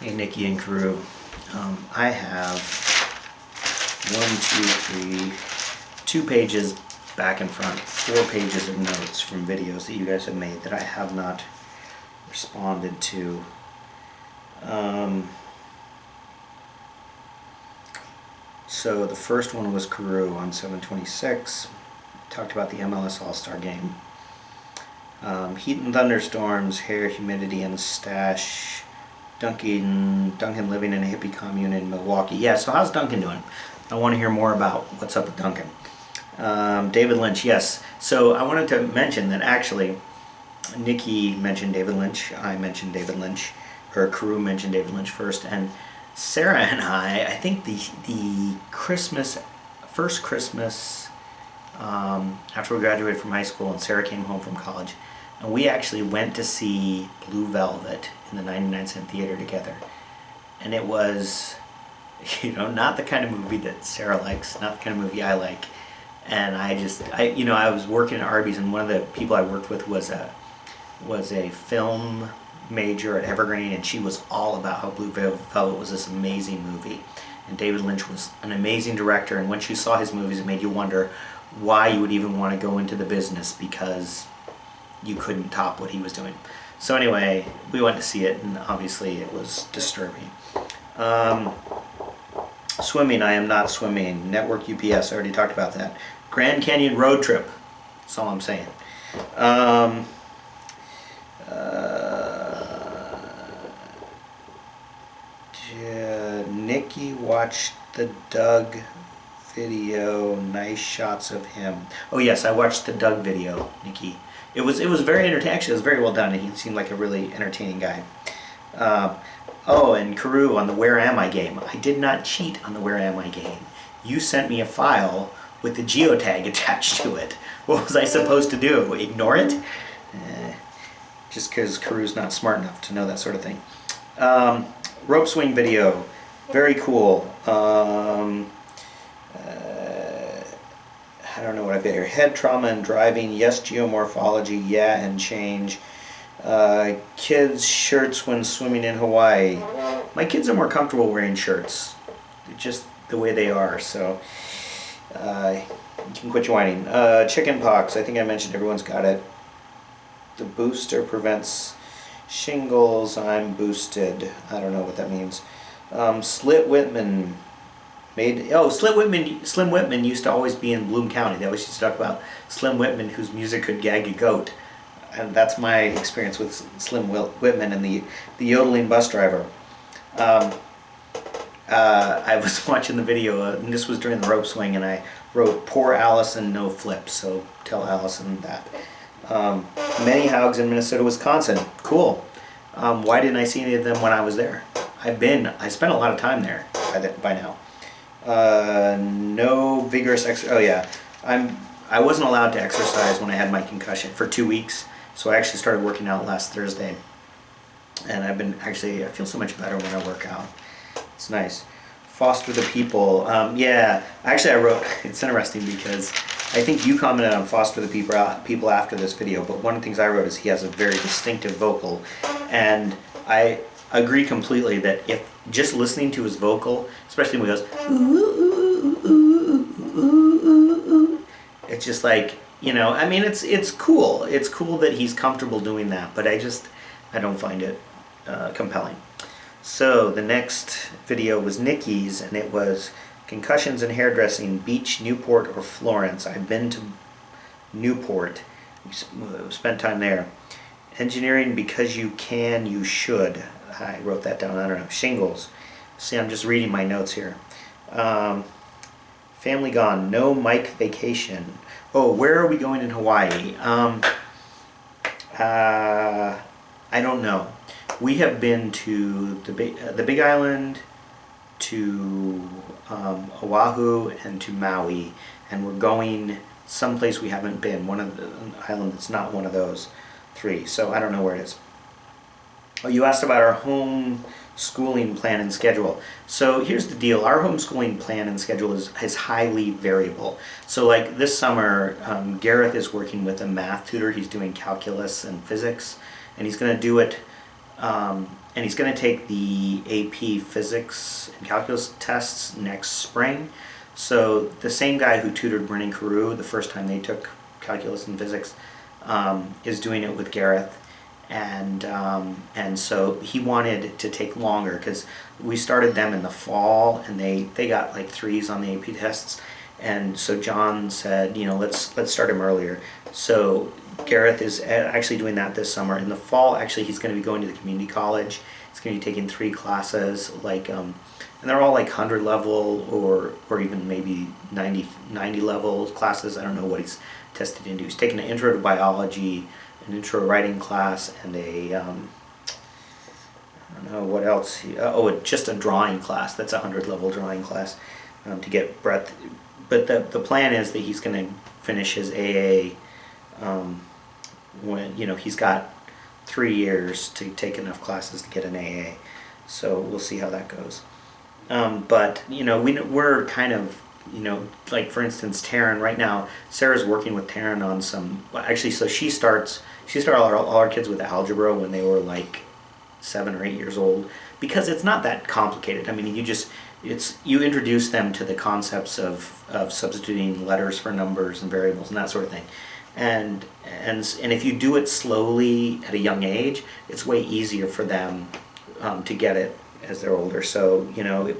Hey, Nikki and crew. I have 2 pages back and front, 4 pages of notes from videos that you guys have made that I have not responded to. So the first one was Carew on 7/26. Talked about the MLS All-Star Game. Heat and thunderstorms, hair, humidity, and stash. Duncan living in a hippie commune in Milwaukee. Yeah, so how's Duncan doing? I want to hear more about what's up with Duncan. David Lynch, yes. So I wanted to mention that actually Nikki mentioned David Lynch, I mentioned David Lynch, or Carew mentioned David Lynch first, and Sarah and I think the first Christmas after we graduated from high school and Sarah came home from college, and we actually went to see Blue Velvet in the 99-cent theater together. And it was, not the kind of movie that Sarah likes, not the kind of movie I like. And I was working at Arby's, and one of the people I worked with was a film major at Evergreen, and she was all about how Blue Velvet was this amazing movie. And David Lynch was an amazing director, and once you saw his movies, it made you wonder why you would even want to go into the business, because you couldn't top what he was doing. So anyway, we went to see it, and obviously it was disturbing. Swimming, I am not swimming. Network UPS, I already talked about that. Grand Canyon road trip, that's all I'm saying. Nikki watched the Doug video, nice shots of him. Oh yes, I watched the Doug video, Nikki. It was very entertaining. Actually, it was very well done, and he seemed like a really entertaining guy. And Carew on the Where Am I game. I did not cheat on the Where Am I game. You sent me a file with the geotag attached to it. What was I supposed to do? Ignore it? Just because Carew's not smart enough to know that sort of thing. Rope swing video. Very cool. I don't know what I've got here. Head trauma and driving. Yes, geomorphology. Yeah, and change. Kids' shirts when swimming in Hawaii. My kids are more comfortable wearing shirts. Just the way they are, so you can quit whining. Chicken pox. I think I mentioned everyone's got it. The booster prevents shingles. I'm boosted. I don't know what that means. Slim Whitman Slim Whitman used to always be in Bloom County. They always used to talk about Slim Whitman, whose music could gag a goat. And that's my experience with Slim Whitman and the yodeling bus driver. I was watching the video, and this was during the rope swing, and I wrote, "Poor Allison, no flips," so tell Allison that. Many hogs in Minnesota, Wisconsin. Cool. Why didn't I see any of them when I was there? I spent a lot of time there by now. No vigorous exercise. Oh yeah, I wasn't allowed to exercise when I had my concussion for 2 weeks, so I actually started working out last Thursday, and I feel so much better when I work out. It's nice. Foster the people. Yeah, actually I wrote, it's interesting because I think you commented on Foster the people after this video, but one of the things I wrote is he has a very distinctive vocal, and I agree completely that if just listening to his vocal, especially when he goes, ooh, ooh, ooh, ooh, ooh, it's just like, it's cool. It's cool that he's comfortable doing that, but I don't find it compelling. So the next video was Nikki's, and it was concussions and hairdressing, beach, Newport, or Florence. I've been to Newport. We spent time there. Engineering, because you can, you should. I wrote that down. I don't know. Shingles. See, I'm just reading my notes here. Family gone. No Mike vacation. Oh, where are we going in Hawaii? I don't know. We have been to the Big Island, to Oahu, and to Maui, and we're going someplace we haven't been. One of the island that's not one of those 3. So I don't know where it is. Oh, you asked about our homeschooling plan and schedule. So here's the deal. Our homeschooling plan and schedule is highly variable. So like this summer, Gareth is working with a math tutor. He's doing calculus and physics, and he's going to do it and he's going to take the AP Physics and Calculus tests next spring. So the same guy who tutored Brennan Carew the first time they took calculus and physics is doing it with Gareth, and so he wanted to take longer because we started them in the fall and they got like 3s on the AP tests, and so John said, let's start him earlier. So Gareth is actually doing that this summer. In the fall, actually, he's going to be going to the community college. He's going to be taking 3 classes, and they're all like 100 level or even maybe 90 level classes. I don't know what he's tested into. He's taking an intro to biology, an intro to writing class, and I don't know what else. Just a drawing class. That's a 100 level drawing class to get breadth. But the plan is that he's going to finish his AA when he's got 3 years to take enough classes to get an AA. So we'll see how that goes. But we're kind of like, for instance, Taryn right now. Sarah's working with Taryn on some. Actually, so she started all our kids with algebra when they were like 7 or 8 years old, because it's not that complicated. I mean, you introduce them to the concepts of substituting letters for numbers and variables and that sort of thing. And if you do it slowly at a young age, it's way easier for them to get it as they're older. So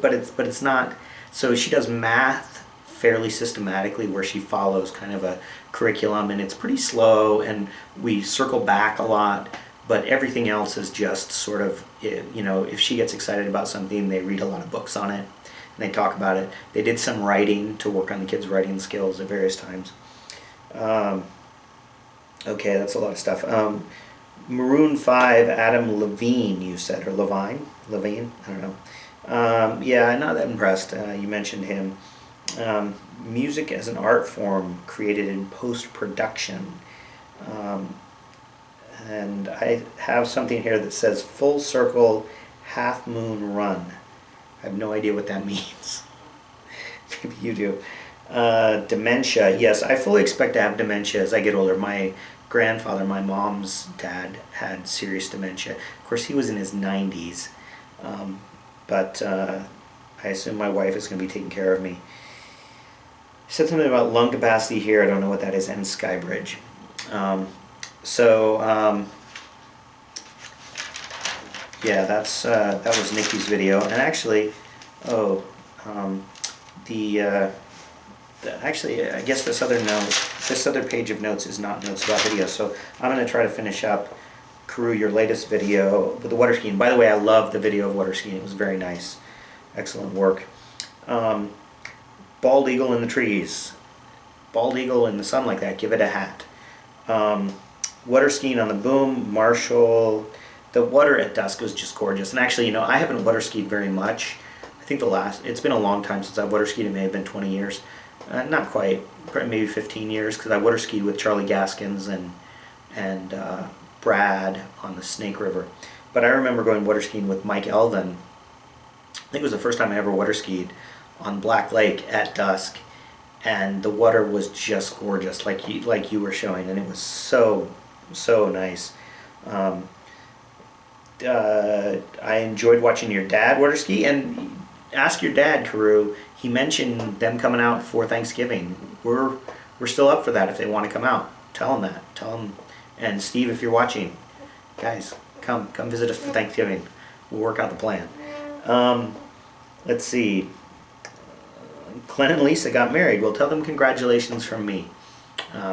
but it's not. So she does math fairly systematically, where she follows kind of a curriculum, and it's pretty slow, and we circle back a lot. But everything else is just sort of, if she gets excited about something, they read a lot of books on it, and they talk about it. They did some writing to work on the kids' writing skills at various times. Okay, that's a lot of stuff. Maroon 5, Adam Levine, you said, or Levine? I don't know. Yeah, I'm not that impressed. You mentioned him. Music as an art form created in post-production. And I have something here that says full circle, half moon run. I have no idea what that means. Maybe you do. Dementia. Yes, I fully expect to have dementia as I get older. My grandfather, my mom's dad, had serious dementia. Of course, he was in his 90s. But I assume my wife is going to be taking care of me. He said something about lung capacity here. I don't know what that is. And Skybridge. Yeah, that was Nikki's video. And actually, actually, I guess this other page of notes is not notes about video. So I'm going to try to finish up Carew, your latest video with the water skiing. By the way, I love the video of water skiing. It was very nice. Excellent work. Bald eagle in the trees. Bald eagle in the sun like that. Give it a hat. Water skiing on the boom. Marshall. The water at dusk was just gorgeous. And actually, I haven't water skied very much. I think it's been a long time since I've water skied. It may have been 20 years. Not quite. Maybe 15 years, because I water skied with Charlie Gaskins and Brad on the Snake River. But I remember going water skiing with Mike Elvin. I think it was the first time I ever water skied on Black Lake at dusk, and the water was just gorgeous, like you were showing, and it was so nice. I enjoyed watching your dad water ski, and ask your dad, Carew. He mentioned them coming out for Thanksgiving. We're still up for that if they want to come out. Tell them that. Tell them. And Steve, if you're watching, guys, come visit us for Thanksgiving. We'll work out the plan. Let's see. Glenn and Lisa got married. Well, tell them congratulations from me.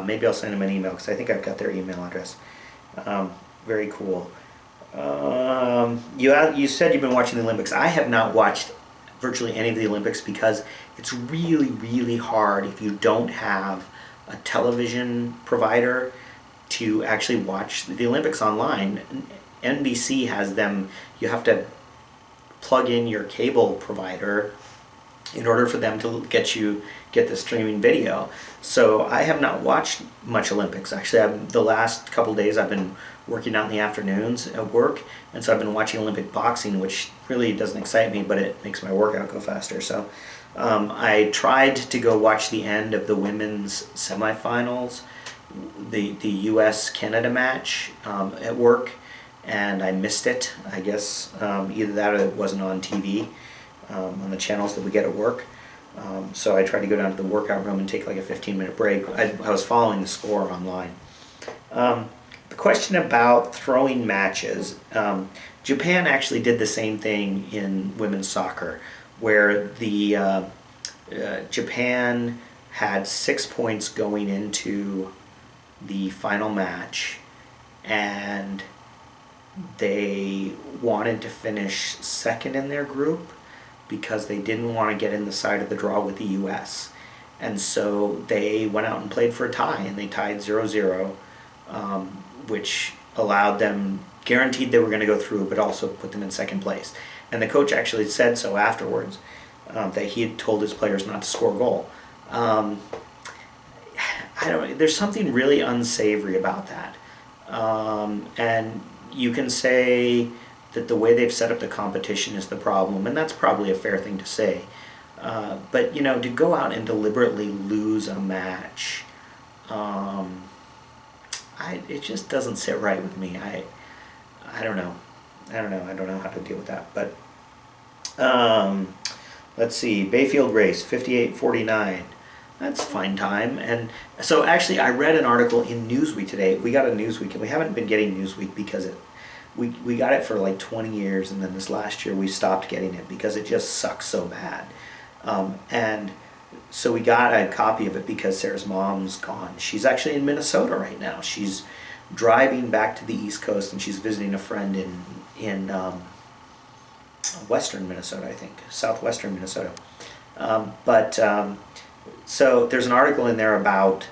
Maybe I'll send them an email, because I think I've got their email address. Very cool. You said you've been watching the Olympics. I have not watched virtually any of the Olympics, because it's really, really hard if you don't have a television provider to actually watch the Olympics online. NBC has them. You have to plug in your cable provider in order for them to get the streaming video. So I have not watched much Olympics. Actually, the last couple days I've been working out in the afternoons at work, and so I've been watching Olympic boxing, which really doesn't excite me, but it makes my workout go faster. So I tried to go watch the end of the women's semifinals, the U.S.-Canada match at work, and I missed it. I guess either that or it wasn't on TV on the channels that we get at work. So I tried to go down to the workout room and take like a 15-minute break. I was following the score online. The question about throwing matches. Japan actually did the same thing in women's soccer, where the Japan had 6 points going into the final match, and they wanted to finish second in their group because they didn't want to get in the side of the draw with the US. And so they went out and played for a tie, and they tied 0-0, which allowed them, guaranteed they were going to go through, but also put them in second place. And the coach actually said so afterwards, that he had told his players not to score a goal. There's something really unsavory about that. And you can say that the way they've set up the competition is the problem, and that's probably a fair thing to say. But, you know, to go out and deliberately lose a match, it just doesn't sit right with me. I don't know. I don't know how to deal with that. But let's see. Bayfield Race, 58:49. That's fine time. And so actually I read an article in Newsweek today. We got a Newsweek, and we haven't been getting Newsweek because we got it for like 20 years, and then this last year we stopped getting it because it just sucks so bad. And so we got a copy of it because Sarah's mom's gone. She's actually in Minnesota right now. She's driving back to the East Coast, and she's visiting a friend in western Minnesota, I think, southwestern Minnesota. So there's an article in there about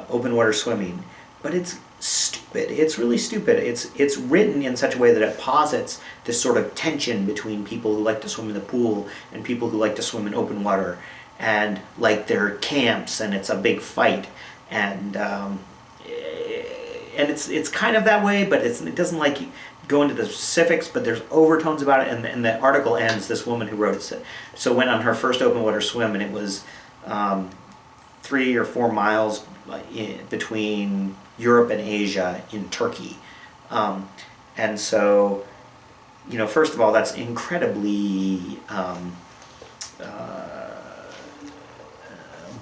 open water swimming, but it's stupid. It's really stupid. It's written in such a way that it posits this sort of tension between people who like to swim in the pool and people who like to swim in open water, and like their camps, and it's a big fight, and it's kind of that way, but it doesn't like go into the specifics, but there's overtones about it. And the article ends, this woman who wrote it so went on her first open water swim, and it was 3 or 4 miles between Europe and Asia in Turkey. And so, you know, first of all, that's incredibly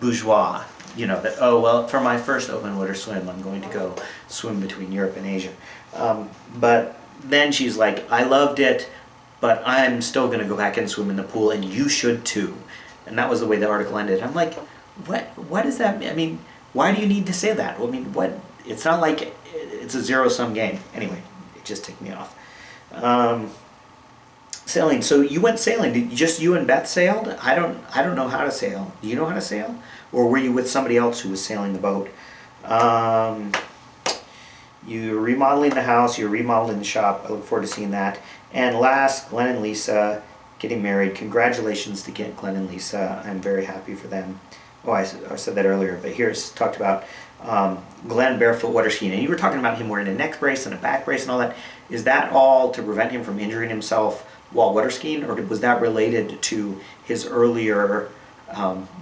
bourgeois. You know, that, oh, well, for my first open water swim, I'm going to go swim between Europe and Asia. But then she's like, I loved it, but I'm still going to go back and swim in the pool, and you should too. And that was the way the article ended. I'm like, what does that mean? I mean, why do you need to say that? I mean, what? It's not like it's a zero-sum game. Anyway, it just ticked me off. Sailing. So you went sailing. Did just you and Beth sailed? I don't know how to sail. Do you know how to sail? Or were you with somebody else who was sailing the boat? You're remodeling the house. You're remodeling the shop. I look forward to seeing that. And last, Glenn and Lisa getting married. Congratulations to Glenn and Lisa. I'm very happy for them. Oh, I said that earlier, but here's talked about Glenn barefoot water skiing. And you were talking about him wearing a neck brace and a back brace and all that. Is that all to prevent him from injuring himself while water skiing, or was that related to his earlier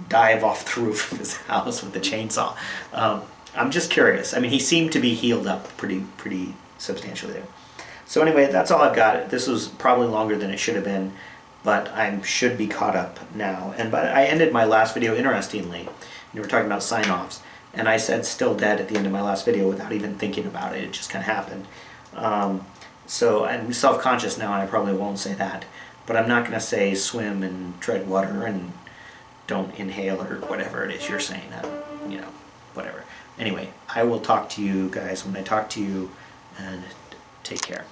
dive off the roof of his house with the chainsaw? I'm just curious. I mean, he seemed to be healed up pretty substantially there. So anyway, that's all I've got. This was probably longer than it should have been, but I should be caught up now. But I ended my last video, interestingly. You were talking about sign-offs, and I said still dead at the end of my last video without even thinking about it. It just kind of happened. So I'm self-conscious now, and I probably won't say that. But I'm not going to say swim and tread water and don't inhale or whatever it is you're saying. You know, whatever. Anyway, I will talk to you guys when I talk to you, and take care.